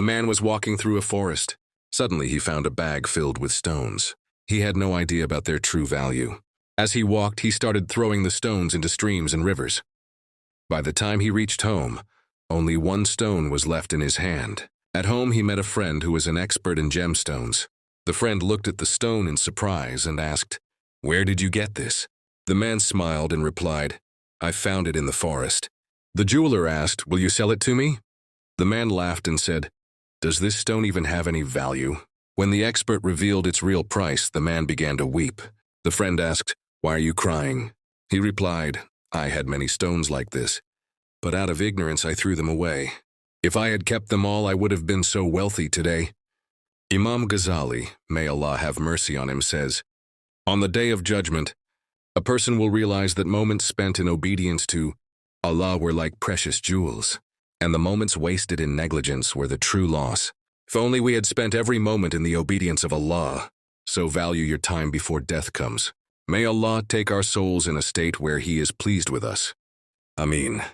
A man was walking through a forest. Suddenly he found a bag filled with stones. He had no idea about their true value. As he walked, he started throwing the stones into streams and rivers. By the time he reached home, only one stone was left in his hand. At home, he met a friend who was an expert in gemstones. The friend looked at the stone in surprise and asked, "Where did you get this?" The man smiled and replied, "I found it in the forest." The jeweler asked, "Will you sell it to me?" The man laughed and said, "Does this stone even have any value?" When the expert revealed its real price, the man began to weep. The friend asked, "Why are you crying?" He replied, "I had many stones like this, but out of ignorance I threw them away. If I had kept them all, I would have been so wealthy today." Imam Ghazali, may Allah have mercy on him, says, "On the day of judgment, a person will realize that moments spent in obedience to Allah were like precious jewels, and the moments wasted in negligence were the true loss. If only we had spent every moment in the obedience of Allah, so value your time before death comes. May Allah take our souls in a state where He is pleased with us. Ameen."